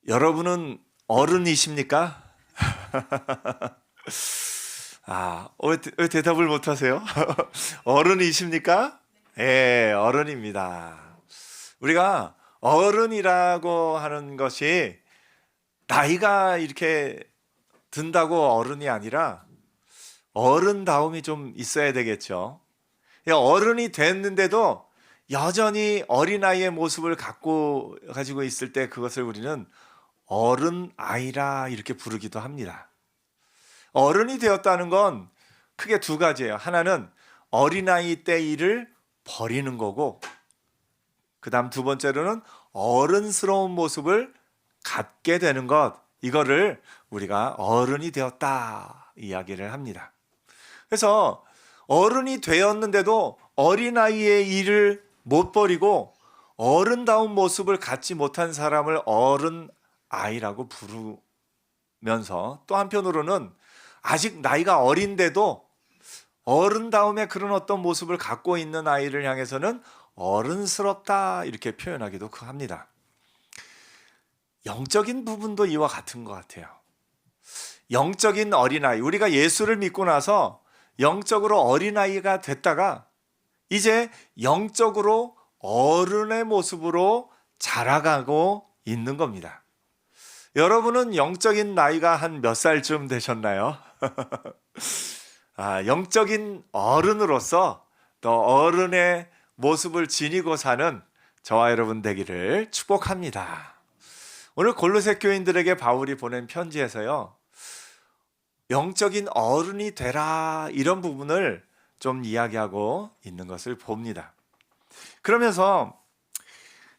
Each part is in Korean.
여러분은 어른이십니까? 왜 대답을 못 하세요? 어른이십니까? 예, 어른입니다. 우리가 어른이라고 하는 것이 나이가 이렇게 든다고 어른이 아니라 어른다움이 좀 있어야 되겠죠. 어른이 됐는데도 여전히 어린아이의 모습을 가지고 있을 때 그것을 우리는 어른 아이라 이렇게 부르기도 합니다. 어른이 되었다는 건 크게 두 가지예요. 하나는 어린아이 때 일을 버리는 거고, 그다음 두 번째로는 어른스러운 모습을 갖게 되는 것. 이거를 우리가 어른이 되었다 이야기를 합니다. 그래서 어른이 되었는데도 어린아이의 일을 못 버리고 어른다운 모습을 갖지 못한 사람을 어른 아이라고 부르면서, 또 한편으로는 아직 나이가 어린데도 어른다움의 그런 어떤 모습을 갖고 있는 아이를 향해서는 어른스럽다 이렇게 표현하기도 합니다. 영적인 부분도 이와 같은 것 같아요. 영적인 어린아이, 우리가 예수를 믿고 나서 영적으로 어린아이가 됐다가 이제 영적으로 어른의 모습으로 자라가고 있는 겁니다. 여러분은 영적인 나이가 한 몇 살쯤 되셨나요? 영적인 어른으로서 또 어른의 모습을 지니고 사는 저와 여러분 되기를 축복합니다. 오늘 골로새 교인들에게 바울이 보낸 편지에서요, 영적인 어른이 되라 이런 부분을 좀 이야기하고 있는 것을 봅니다. 그러면서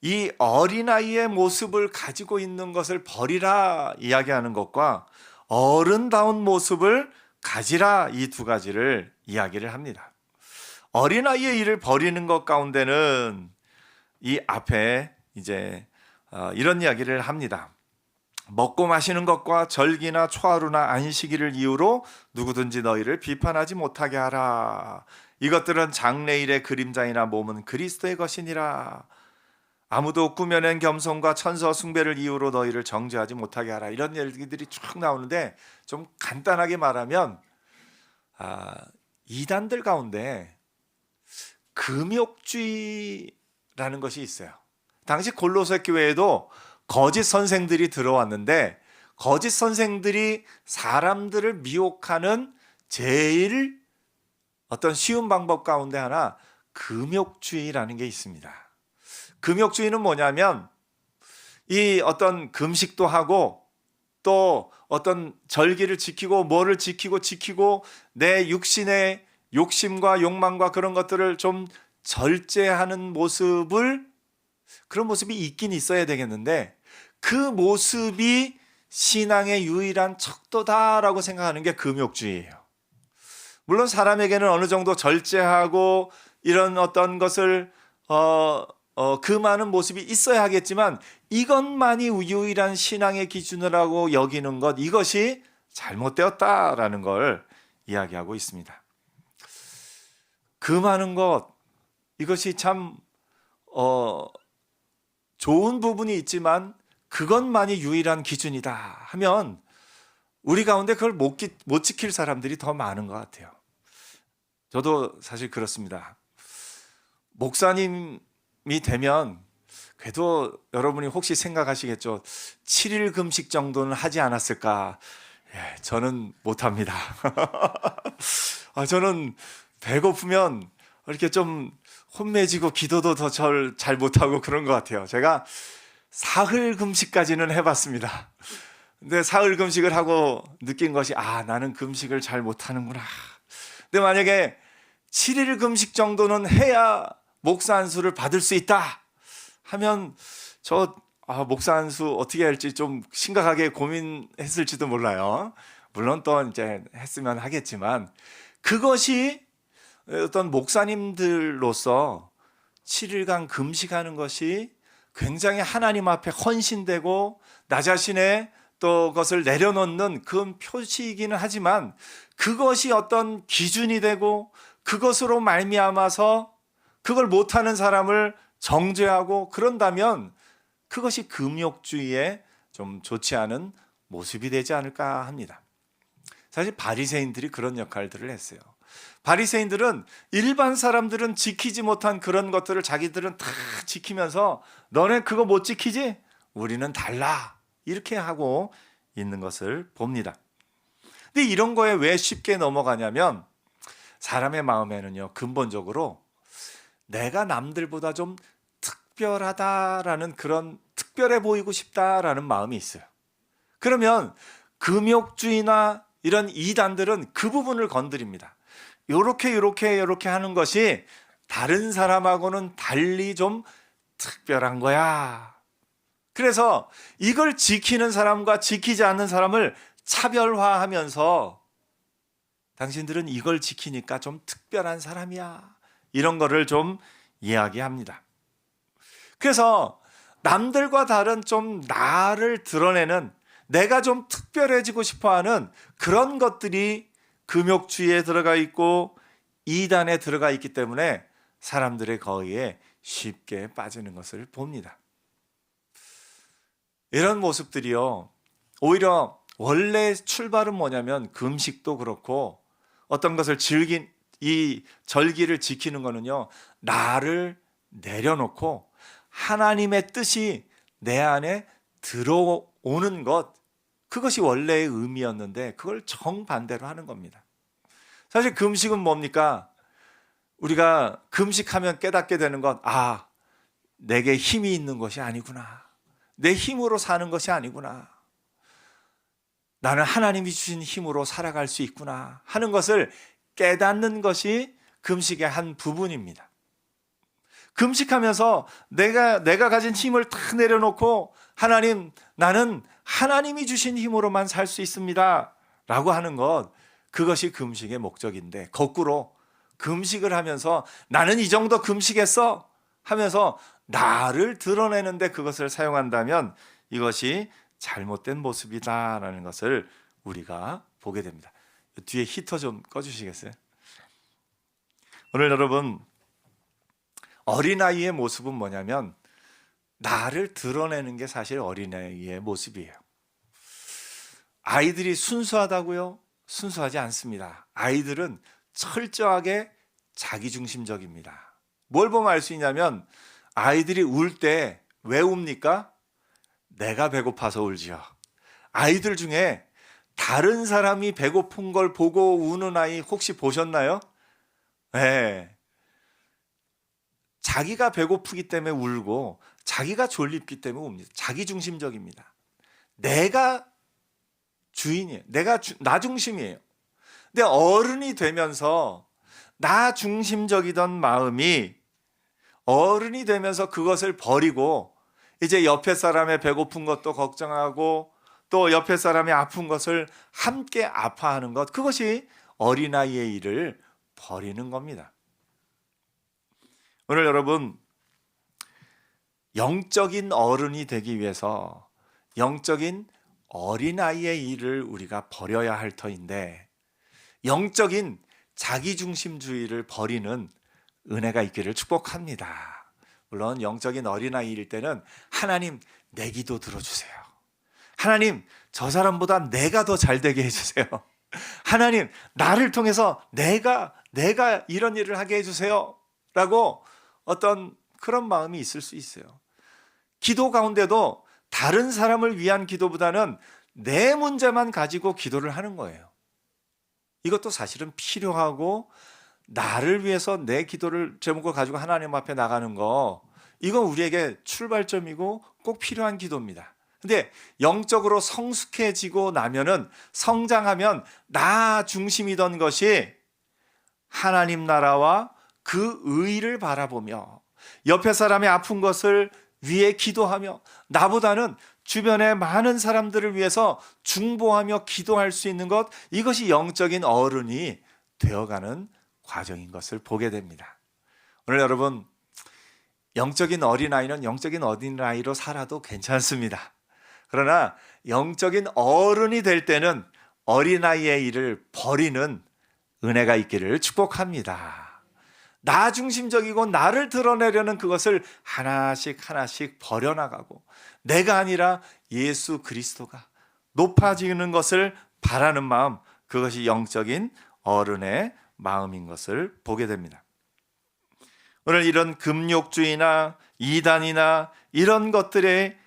이 어린아이의 모습을 가지고 있는 것을 버리라 이야기하는 것과 어른다운 모습을 가지라, 이 두 가지를 이야기를 합니다. 어린아이의 일을 버리는 것 가운데는 이 앞에 이제 이런 이야기를 합니다. 먹고 마시는 것과 절기나 초하루나 안식일을 이유로 누구든지 너희를 비판하지 못하게 하라. 이것들은 장래일의 그림자이나 몸은 그리스도의 것이니라. 아무도 꾸며낸 겸손과 천서 숭배를 이유로 너희를 정죄하지 못하게 하라. 이런 얘기들이 쭉 나오는데, 좀 간단하게 말하면 이단들 가운데 금욕주의라는 것이 있어요. 당시 골로새 교회에도 거짓 선생들이 들어왔는데, 거짓 선생들이 사람들을 미혹하는 제일 어떤 쉬운 방법 가운데 하나, 금욕주의라는 게 있습니다. 금욕주의는 뭐냐면, 이 어떤 금식도 하고 또 어떤 절기를 지키고 뭐를 지키고 내 육신의 욕심과 욕망과 그런 것들을 좀 절제하는 그런 모습이 있긴 있어야 되겠는데, 그 모습이 신앙의 유일한 척도다라고 생각하는 게 금욕주의예요. 물론 사람에게는 어느 정도 절제하고 이런 어떤 것을 금하는 모습이 있어야 하겠지만, 이것만이 유일한 신앙의 기준이라고 여기는 것, 이것이 잘못되었다라는 걸 이야기하고 있습니다. 금하는 것, 이것이 참 좋은 부분이 있지만 그것만이 유일한 기준이다 하면 우리 가운데 그걸 못 지킬 사람들이 더 많은 것 같아요. 저도 사실 그렇습니다. 목사님이 되면 그래도 여러분이 혹시 생각하시겠죠. 7일 금식 정도는 하지 않았을까? 예, 저는 못합니다. 저는 배고프면 이렇게 좀 혼매지고 기도도 더 잘 못하고 그런 것 같아요. 제가 사흘 금식까지는 해봤습니다. 근데 사흘 금식을 하고 느낀 것이, 나는 금식을 잘 못하는구나. 근데 만약에 7일 금식 정도는 해야 목사 안수를 받을 수 있다 하면 목사 안수 어떻게 할지 좀 심각하게 고민했을지도 몰라요. 물론 또 이제 했으면 하겠지만, 그것이 어떤 목사님들로서 7일간 금식하는 것이 굉장히 하나님 앞에 헌신되고 나 자신의 또 것을 내려놓는 그런 표시이기는 하지만, 그것이 어떤 기준이 되고 그것으로 말미암아서 그걸 못하는 사람을 정죄하고 그런다면 그것이 금욕주의의 좀 좋지 않은 모습이 되지 않을까 합니다. 사실 바리새인들이 그런 역할들을 했어요. 바리새인들은 일반 사람들은 지키지 못한 그런 것들을 자기들은 다 지키면서 너네 그거 못 지키지? 우리는 달라. 이렇게 하고 있는 것을 봅니다. 근데 이런 거에 왜 쉽게 넘어가냐면 사람의 마음에는요, 근본적으로 내가 남들보다 좀 특별하다라는 그런 특별해 보이고 싶다라는 마음이 있어요. 그러면 금욕주의나 이런 이단들은 그 부분을 건드립니다. 요렇게 하는 것이 다른 사람하고는 달리 좀 특별한 거야. 그래서 이걸 지키는 사람과 지키지 않는 사람을 차별화하면서 당신들은 이걸 지키니까 좀 특별한 사람이야. 이런 거를 좀 이야기합니다. 그래서 남들과 다른 좀 나를 드러내는, 내가 좀 특별해지고 싶어하는 그런 것들이 금욕주의에 들어가 있고 이단에 들어가 있기 때문에 사람들의 거의에 쉽게 빠지는 것을 봅니다. 이런 모습들이요, 오히려 원래 출발은 뭐냐면 금식도 그렇고 어떤 것을 이 절기를 지키는 거는요, 나를 내려놓고 하나님의 뜻이 내 안에 들어오는 것, 그것이 원래의 의미였는데 그걸 정반대로 하는 겁니다. 사실 금식은 뭡니까? 우리가 금식하면 깨닫게 되는 건, 내게 힘이 있는 것이 아니구나. 내 힘으로 사는 것이 아니구나. 나는 하나님이 주신 힘으로 살아갈 수 있구나 하는 것을 깨닫는 것이 금식의 한 부분입니다. 금식하면서 내가 가진 힘을 다 내려놓고 하나님, 나는 하나님이 주신 힘으로만 살 수 있습니다 라고 하는 것, 그것이 금식의 목적인데, 거꾸로 금식을 하면서 나는 이 정도 금식했어 하면서 나를 드러내는데 그것을 사용한다면 이것이 잘못된 모습이다라는 것을 우리가 보게 됩니다. 뒤에 히터 좀 꺼주시겠어요? 오늘 여러분, 어린아이의 모습은 뭐냐면 나를 드러내는 게 사실 어린아이의 모습이에요. 아이들이 순수하다고요? 순수하지 않습니다. 아이들은 철저하게 자기중심적입니다. 뭘 보면 알 수 있냐면 아이들이 울 때 왜 웁니까? 내가 배고파서 울지요. 아이들 중에 다른 사람이 배고픈 걸 보고 우는 아이 혹시 보셨나요? 네. 자기가 배고프기 때문에 울고 자기가 졸립기 때문에 웁니다. 자기중심적입니다. 내가 주인이에요. 나 중심이에요. 근데 어른이 되면서 나 중심적이던 마음이 어른이 되면서 그것을 버리고 이제 옆에 사람의 배고픈 것도 걱정하고 또 옆에 사람이 아픈 것을 함께 아파하는 것, 그것이 어린아이의 일을 버리는 겁니다. 오늘 여러분, 영적인 어른이 되기 위해서 영적인 어린아이의 일을 우리가 버려야 할 터인데, 영적인 자기중심주의를 버리는 은혜가 있기를 축복합니다. 물론 영적인 어린아이일 때는 하나님, 내 기도 들어주세요. 하나님, 저 사람보다 내가 더 잘 되게 해주세요. 하나님, 나를 통해서 내가 이런 일을 하게 해주세요 라고 어떤 그런 마음이 있을 수 있어요. 기도 가운데도 다른 사람을 위한 기도보다는 내 문제만 가지고 기도를 하는 거예요. 이것도 사실은 필요하고, 나를 위해서 내 기도를 제목을 가지고 하나님 앞에 나가는 거, 이건 우리에게 출발점이고 꼭 필요한 기도입니다. 근데 영적으로 성숙해지고 나면은, 성장하면 나 중심이던 것이 하나님 나라와 그 의를 바라보며 옆에 사람의 아픈 것을 위해 기도하며 나보다는 주변의 많은 사람들을 위해서 중보하며 기도할 수 있는 것, 이것이 영적인 어른이 되어가는 과정인 것을 보게 됩니다. 오늘 여러분, 영적인 어린아이는 영적인 어린아이로 살아도 괜찮습니다. 그러나 영적인 어른이 될 때는 어린아이의 일을 버리는 은혜가 있기를 축복합니다. 나 중심적이고 나를 드러내려는 그것을 하나씩 하나씩 버려나가고 내가 아니라 예수 그리스도가 높아지는 것을 바라는 마음, 그것이 영적인 어른의 마음인 것을 보게 됩니다. 오늘 이런 금욕주의나 이단이나 이런 것들의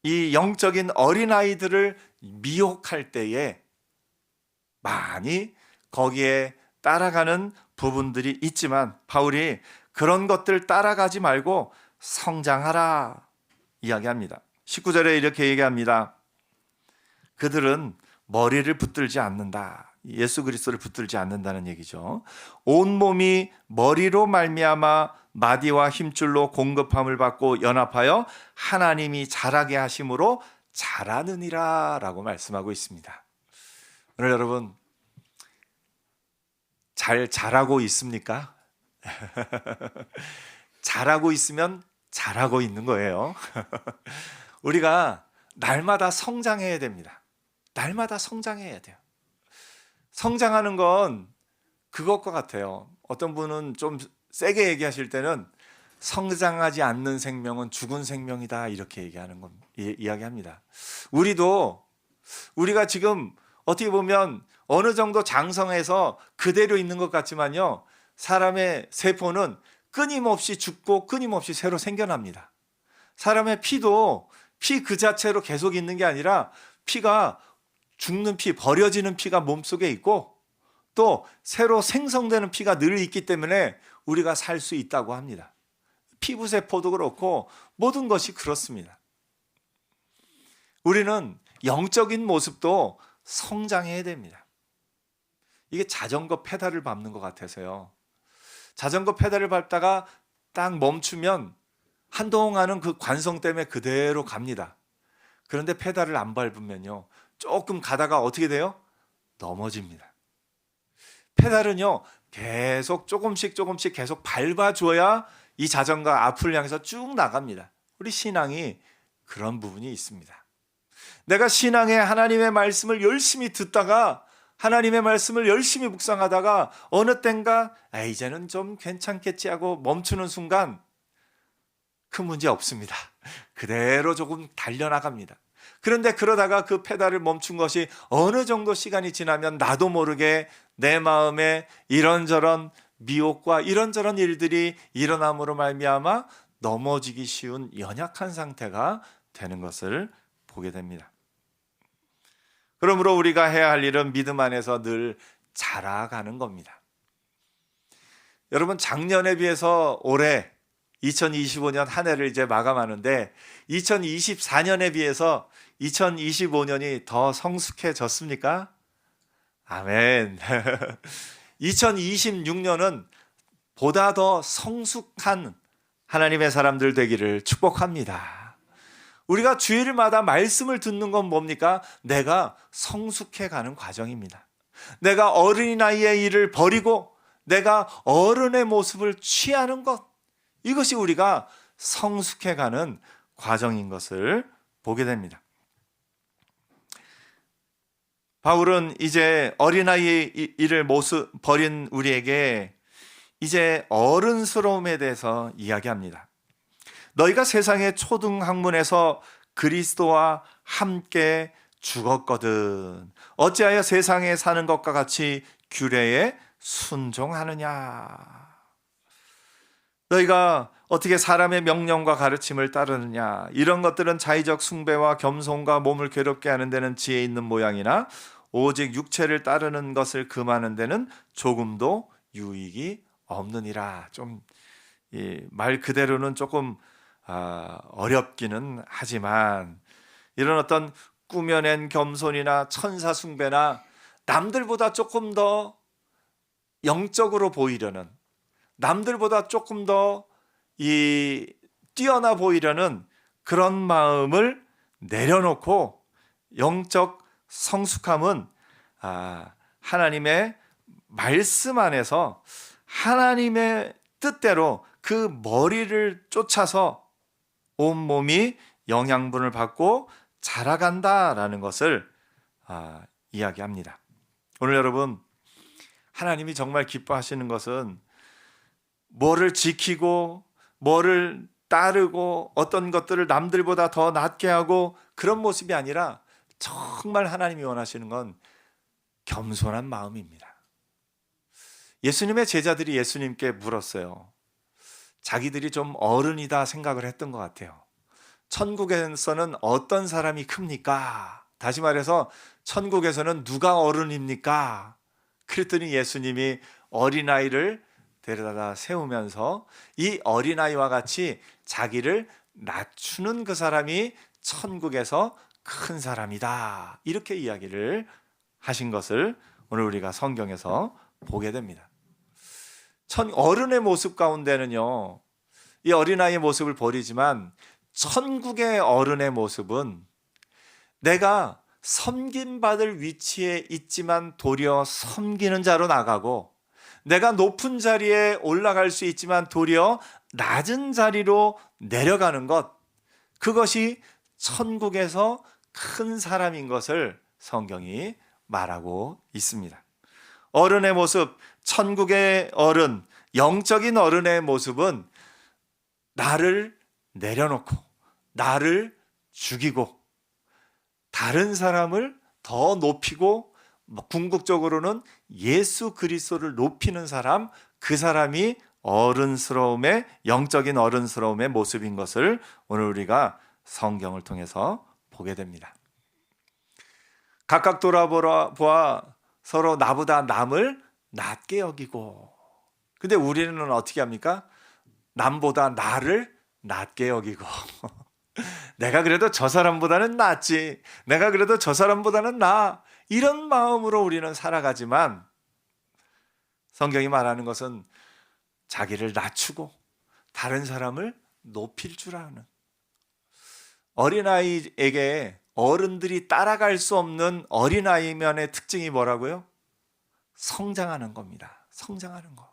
이 영적인 어린아이들을 미혹할 때에 많이 거기에 따라가는 부분들이 있지만 바울이 그런 것들 따라가지 말고 성장하라 이야기합니다. 19절에 이렇게 얘기합니다. 그들은 머리를 붙들지 않는다. 예수 그리스도를 붙들지 않는다는 얘기죠. 온몸이 머리로 말미암아 마디와 힘줄로 공급함을 받고 연합하여 하나님이 자라게 하심으로 자라느니라 라고 말씀하고 있습니다. 오늘 여러분 잘 자라고 있습니까? 잘하고 있으면 잘하고 있는 거예요. 우리가 날마다 성장해야 됩니다. 날마다 성장해야 돼요. 성장하는 건 그것과 같아요. 어떤 분은 좀 세게 얘기하실 때는 성장하지 않는 생명은 죽은 생명이다 이렇게 얘기하는 건 이야기합니다. 우리가 지금 어떻게 보면 어느 정도 장성해서 그대로 있는 것 같지만요, 사람의 세포는 끊임없이 죽고 끊임없이 새로 생겨납니다. 사람의 피도 피 그 자체로 계속 있는 게 아니라 피가 죽는 피, 버려지는 피가 몸속에 있고 또 새로 생성되는 피가 늘 있기 때문에 우리가 살 수 있다고 합니다. 피부세포도 그렇고 모든 것이 그렇습니다. 우리는 영적인 모습도 성장해야 됩니다. 이게 자전거 페달을 밟는 것 같아서요. 자전거 페달을 밟다가 딱 멈추면 한동안은 그 관성 때문에 그대로 갑니다. 그런데 페달을 안 밟으면요, 조금 가다가 어떻게 돼요? 넘어집니다. 페달은요, 계속 조금씩 계속 밟아줘야 이 자전거가 앞을 향해서 쭉 나갑니다. 우리 신앙이 그런 부분이 있습니다. 내가 신앙의 하나님의 말씀을 열심히 듣다가 하나님의 말씀을 열심히 묵상하다가 어느 땐가 이제는 좀 괜찮겠지 하고 멈추는 순간 큰 문제 없습니다. 그대로 조금 달려나갑니다. 그런데 그러다가 그 페달을 멈춘 것이 어느 정도 시간이 지나면 나도 모르게 내 마음에 이런저런 미혹과 이런저런 일들이 일어남으로 말미암아 넘어지기 쉬운 연약한 상태가 되는 것을 보게 됩니다. 그러므로 우리가 해야 할 일은 믿음 안에서 늘 자라가는 겁니다. 여러분, 작년에 비해서 올해 2025년 한 해를 이제 마감하는데 2024년에 비해서 2025년이 더 성숙해졌습니까? 아멘. 2026년은 보다 더 성숙한 하나님의 사람들 되기를 축복합니다. 우리가 주일마다 말씀을 듣는 건 뭡니까? 내가 성숙해가는 과정입니다. 내가 어린아이의 일을 버리고 내가 어른의 모습을 취하는 것, 이것이 우리가 성숙해가는 과정인 것을 보게 됩니다. 바울은 이제 어린아이의 일을 버린 우리에게 이제 어른스러움에 대해서 이야기합니다. 너희가 세상의 초등학문에서 그리스도와 함께 죽었거든 어찌하여 세상에 사는 것과 같이 규례에 순종하느냐. 너희가 어떻게 사람의 명령과 가르침을 따르느냐. 이런 것들은 자의적 숭배와 겸손과 몸을 괴롭게 하는 데는 지혜 있는 모양이나 오직 육체를 따르는 것을 금하는 데는 조금도 유익이 없느니라. 좀 말 그대로는 조금 어렵기는 하지만 이런 어떤 꾸며낸 겸손이나 천사 숭배나 남들보다 조금 더 영적으로 보이려는, 남들보다 조금 더 뛰어나 보이려는 그런 마음을 내려놓고 영적 성숙함은 하나님의 말씀 안에서 하나님의 뜻대로 그 머리를 쫓아서 온몸이 영양분을 받고 자라간다라는 것을 이야기합니다. 오늘 여러분, 하나님이 정말 기뻐하시는 것은 뭐를 지키고 뭐를 따르고 어떤 것들을 남들보다 더 낫게 하고 그런 모습이 아니라 정말 하나님이 원하시는 건 겸손한 마음입니다. 예수님의 제자들이 예수님께 물었어요. 자기들이 좀 어른이다 생각을 했던 것 같아요. 천국에서는 어떤 사람이 큽니까? 다시 말해서 천국에서는 누가 어른입니까? 그랬더니 예수님이 어린아이를 데려다 세우면서 이 어린아이와 같이 자기를 낮추는 그 사람이 천국에서 큰 사람이다. 이렇게 이야기를 하신 것을 오늘 우리가 성경에서 보게 됩니다. 어른의 모습 가운데는요, 이 어린아이의 모습을 버리지만 천국의 어른의 모습은 내가 섬김받을 위치에 있지만 도리어 섬기는 자로 나가고, 내가 높은 자리에 올라갈 수 있지만 도리어 낮은 자리로 내려가는 것, 그것이 천국에서 큰 사람인 것을 성경이 말하고 있습니다. 어른의 모습, 천국의 어른, 영적인 어른의 모습은 나를 내려놓고 나를 죽이고 다른 사람을 더 높이고 궁극적으로는 예수 그리스도를 높이는 사람, 그 사람이 어른스러움의, 영적인 어른스러움의 모습인 것을 오늘 우리가 성경을 통해서 보게 됩니다. 각각 돌아보아 서로 나보다 남을 낮게 여기고, 근데 우리는 어떻게 합니까? 남보다 나를 낮게 여기고 내가 그래도 저 사람보다는 낫지, 내가 그래도 저 사람보다는 나아, 이런 마음으로 우리는 살아가지만 성경이 말하는 것은 자기를 낮추고 다른 사람을 높일 줄 아는, 어린아이에게 어른들이 따라갈 수 없는 어린아이면의 특징이 뭐라고요? 성장하는 겁니다. 성장하는 거.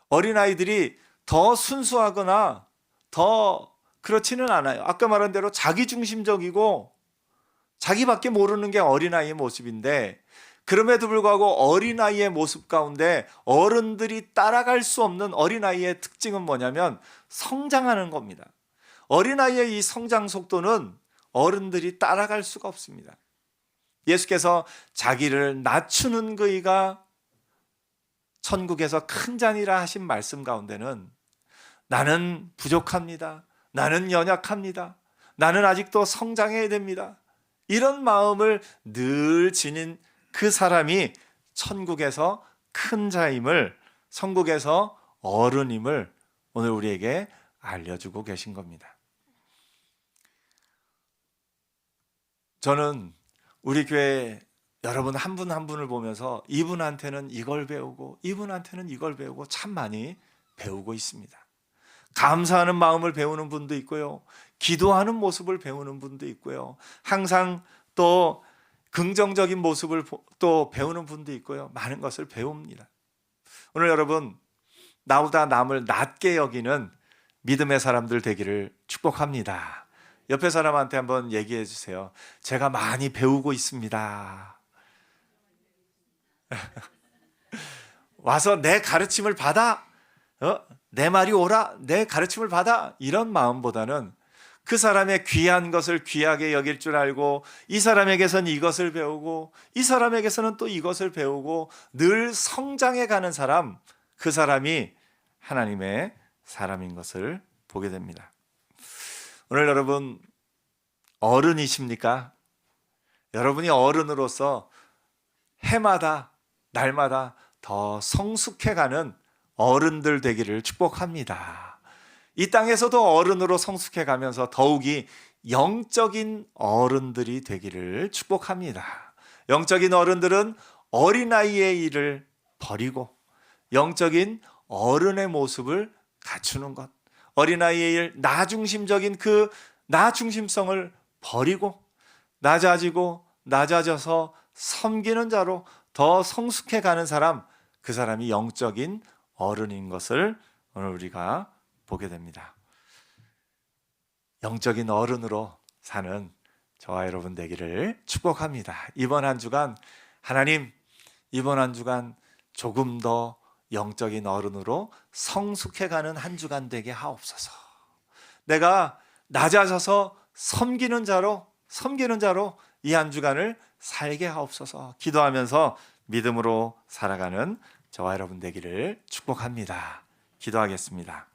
어린아이들이 더 순수하거나 더 그렇지는 않아요. 아까 말한 대로 자기중심적이고 자기밖에 모르는 게 어린아이의 모습인데, 그럼에도 불구하고 어린아이의 모습 가운데 어른들이 따라갈 수 없는 어린아이의 특징은 뭐냐면 성장하는 겁니다. 어린아이의 이 성장 속도는 어른들이 따라갈 수가 없습니다. 예수께서 자기를 낮추는 그이가 천국에서 큰 자니라 하신 말씀 가운데는 나는 부족합니다, 나는 연약합니다, 나는 아직도 성장해야 됩니다, 이런 마음을 늘 지닌 그 사람이 천국에서 큰 자임을, 천국에서 어른임을 오늘 우리에게 알려주고 계신 겁니다. 저는 우리 교회 여러분 한 분 한 분을 보면서 이분한테는 이걸 배우고 이분한테는 이걸 배우고 참 많이 배우고 있습니다. 감사하는 마음을 배우는 분도 있고요, 기도하는 모습을 배우는 분도 있고요, 항상 또 긍정적인 모습을 또 배우는 분도 있고요, 많은 것을 배웁니다. 오늘 여러분, 나보다 남을 낮게 여기는 믿음의 사람들 되기를 축복합니다. 옆에 사람한테 한번 얘기해 주세요. 제가 많이 배우고 있습니다. 와서 내 가르침을 받아, 내 말이 옳아, 내 가르침을 받아, 이런 마음보다는 그 사람의 귀한 것을 귀하게 여길 줄 알고, 이 사람에게서는 이것을 배우고 이 사람에게서는 또 이것을 배우고 늘 성장해 가는 사람, 그 사람이 하나님의 사람인 것을 보게 됩니다. 오늘 여러분 어른이십니까? 여러분이 어른으로서 해마다 날마다 더 성숙해가는 어른들 되기를 축복합니다. 이 땅에서도 어른으로 성숙해가면서 더욱이 영적인 어른들이 되기를 축복합니다. 영적인 어른들은 어린아이의 일을 버리고 영적인 어른의 모습을 갖추는 것, 어린아이의 일, 나중심적인 그 나중심성을 버리고 낮아져서 섬기는 자로 더 성숙해가는 사람, 그 사람이 영적인 어른인 것을 오늘 우리가 보게 됩니다. 영적인 어른으로 사는 저와 여러분 되기를 축복합니다. 이번 한 주간 하나님, 이번 한 주간 조금 더 영적인 어른으로 성숙해가는 한 주간 되게 하옵소서. 내가 낮아져서 섬기는 자로 이 한 주간을 살게 하옵소서. 기도하면서 믿음으로 살아가는 저와 여러분 되기를 축복합니다. 기도하겠습니다.